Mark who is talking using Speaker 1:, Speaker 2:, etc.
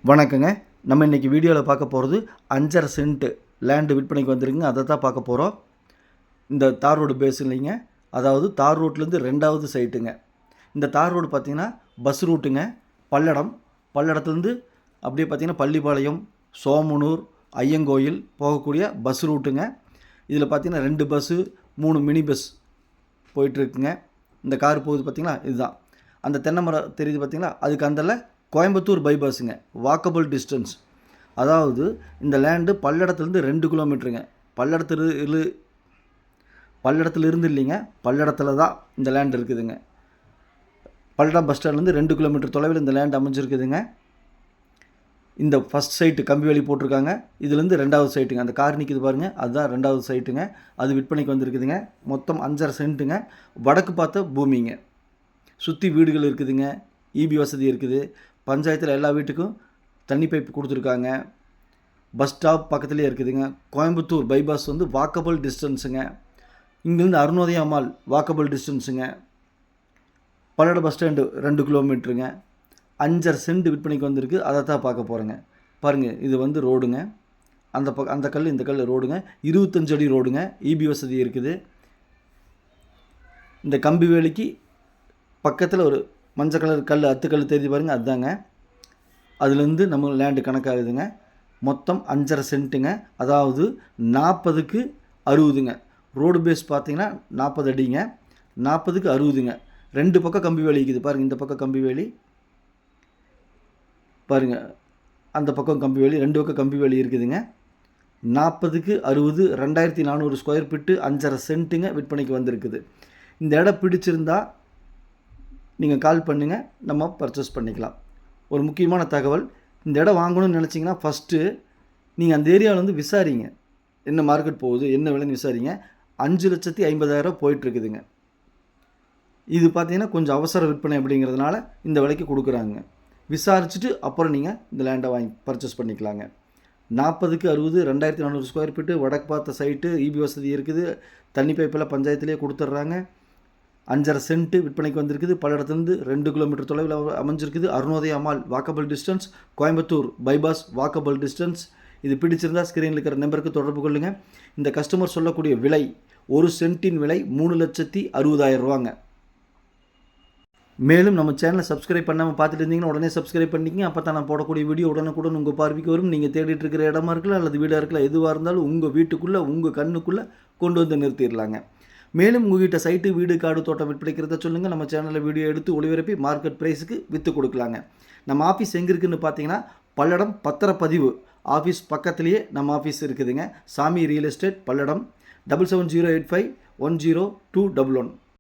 Speaker 1: வணக்கங்க. நம்ம இன்றைக்கி வீடியோவில் பார்க்க போகிறது 5.5 சென்ட் லேண்டு விற்பனைக்கு வந்திருக்குங்க. அதை தான் பார்க்க போகிறோம். இந்த தார் ரோடு பேஸ் இல்லைங்க, அதாவது தார் ரோட்லேருந்து 2வது சைட்டுங்க. இந்த தார் ரோடு பார்த்திங்கன்னா பஸ் ரூட்டுங்க. பல்லடத்துலேருந்து அப்படியே பார்த்திங்கன்னா பள்ளிப்பாளையம், சோமனூர், ஐயங்கோயில் போகக்கூடிய பஸ் ரூட்டுங்க. இதில் பார்த்திங்கன்னா 2 பஸ்ஸு 3 மினி பஸ் போயிட்டுருக்குங்க. இந்த கார் போகுது பார்த்திங்களா, இதுதான். அந்த தென்னை மரம் தெரியுது பார்த்திங்களா, அதுக்கு அந்தல கோயம்புத்தூர் பைபாஸுங்க. Walkable distance. அதாவது இந்த லேண்டு பல்லடத்துலேருந்து 2 கிலோமீட்டருங்க. பல்லடத்துலேருந்து இல்லைங்க, பல்லடத்தில் தான் இந்த லேண்டு இருக்குதுங்க. பல்லடம் பஸ் ஸ்டாண்ட்லேருந்து 2 கிலோமீட்டர் தொலைவில் இந்த லேண்டு அமைஞ்சிருக்குதுங்க. இந்த ஃபஸ்ட் சைட்டு கம்பி வேலி போட்டிருக்காங்க. இதுலேருந்து 2வது சைட்டுங்க. அந்த கார் நிற்கிது பாருங்கள், அதுதான் 2வது சைட்டுங்க. அது விற்பனைக்கு வந்திருக்குதுங்க. மொத்தம் 5.5 சென்ட்டுங்க. வடக்கு பார்த்த பூமிங்க. சுற்றி வீடுகள் இருக்குதுங்க. இபி வசதி இருக்குது. பஞ்சாயத்தில் எல்லா வீட்டுக்கும் தண்ணி பைப் கொடுத்துருக்காங்க. பஸ் ஸ்டாப் பக்கத்துலேயே இருக்குதுங்க. கோயம்புத்தூர் பைபாஸ் வந்து வாக்கபிள் டிஸ்டன்ஸுங்க. இங்கேருந்து அருணோதய Ammal walkable டிஸ்டன்ஸுங்க. பல்லட bus stand 2 கிலோமீட்டருங்க. 5.5 send விற்பனைக்கு வந்திருக்கு. அதை தான் பார்க்க போகிறேங்க. பாருங்கள், இது வந்து ரோடுங்க. அந்த கல் இந்த கல் ரோடுங்க. 25 அடி ரோடுங்க. இபி வசதி இருக்குது. இந்த கம்பி வேலிக்கு பக்கத்தில் ஒரு மஞ்சள் கலர் கல் அத்துக்கல் தெரிஞ்சு பாருங்கள், அதுதாங்க. அதுலேருந்து நம்ம லேண்டு கணக்காகுதுங்க. மொத்தம் 5.5 சென்ட்டுங்க. அதாவது 40க்கு 60ங்க. ரோடு பேஸ் பார்த்தீங்கன்னா 40 அடிங்க. 40க்கு 60ங்க. 2 பக்கம் கம்பி வேலி இருக்குது பாருங்கள். இந்த பக்கம் கம்பி வேலி பாருங்கள், அந்த பக்கம் கம்பி வேலி, 2 பக்கம் கம்பி வேலி இருக்குதுங்க. 40க்கு 60, 2400 ஸ்கொயர் ஃபீட்டு, 5.5 சென்ட்டுங்க விற்பனைக்கு வந்திருக்குது. இந்த இடம் பிடிச்சிருந்தா நீங்கள் கால் பண்ணுங்கள், நம்ம பர்ச்சேஸ் பண்ணிக்கலாம். ஒரு முக்கியமான தகவல், இந்த இடம் வாங்கணும்னு நினச்சிங்கன்னா ஃபஸ்ட்டு நீங்கள் அந்த ஏரியாவில் வந்து விசாரிங்க. என்ன மார்க்கெட் போகுது, என்ன விலைன்னு விசாரிங்க. 5,50,000 போயிட்டுருக்குதுங்க. இது பார்த்தீங்கன்னா கொஞ்சம் அவசர விற்பனை அப்படிங்கிறதுனால இந்த விலைக்கு கொடுக்குறாங்க. விசாரிச்சுட்டு அப்புறம் நீங்கள் இந்த லேண்டை வாங்கி பர்ச்சேஸ் பண்ணிக்கலாங்க. 40க்கு 60, 2400 ஸ்கொயர் ஃபீட்டு, வடக்கு பார்த்த சைட்டு, இபி வசதி இருக்குது. தண்ணி பைப்பெல்லாம் பஞ்சாயத்துலேயே கொடுத்துட்றாங்க. 5.5 சென்ட்டு விற்பனைக்கு வந்திருக்குது. பல்லடத்துலேருந்து 2 கிலோமீட்டர் தொலைவில் அமைஞ்சிருக்குது. Arunodaya Ammal walkable distance. Coimbatore bypass walkable distance. இது பிடிச்சிருந்தால் ஸ்க்ரீனில் இருக்கிற நம்பருக்கு தொடர்பு கொள்ளுங்கள். இந்த கஸ்டமர் சொல்லக்கூடிய விலை, 1 சென்ட்டின் விலை 3,60,000 ரூபாங்க. மேலும் நம்ம சேனலை சப்ஸ்கிரைப் பண்ணாமல் பார்த்துட்டு இருந்தீங்கன்னா உடனே சப்ஸ்கிரைப் பண்ணிக்கிங்க. அப்போ தான் நான் போடக்கூடிய வீடியோ உடனுக்குடன் உங்கள் பார்வைக்கு வரும். நீங்கள் தேடிட்டு இருக்கிற இடமா இருக்கலாம் அல்லது வீடாக இருக்கலாம், எதுவாக இருந்தாலும் உங்கள் வீட்டுக்குள்ளே உங்கள் கண்ணுக்குள்ளே கொண்டு வந்து நிறுத்திடலாங்க. மேலும் உங்கள்கிட்ட சைட்டு, வீடு, காடு, தோட்டம் விற்பனைக்கிறத சொல்லுங்கள். நம்ம சேனலில் வீடியோ எடுத்து ஒளிபரப்பி மார்க்கெட் ப்ரைஸுக்கு விற்று கொடுக்கலாங்க. நம்ம ஆஃபீஸ் எங்கே இருக்குதுன்னு பார்த்தீங்கன்னா பல்லடம் பத்திரப்பதிவு ஆஃபீஸ் பக்கத்துலேயே நம்ம ஆஃபீஸ் இருக்குதுங்க. சாமி ரியல் எஸ்டேட், பல்லடம். 7708510211.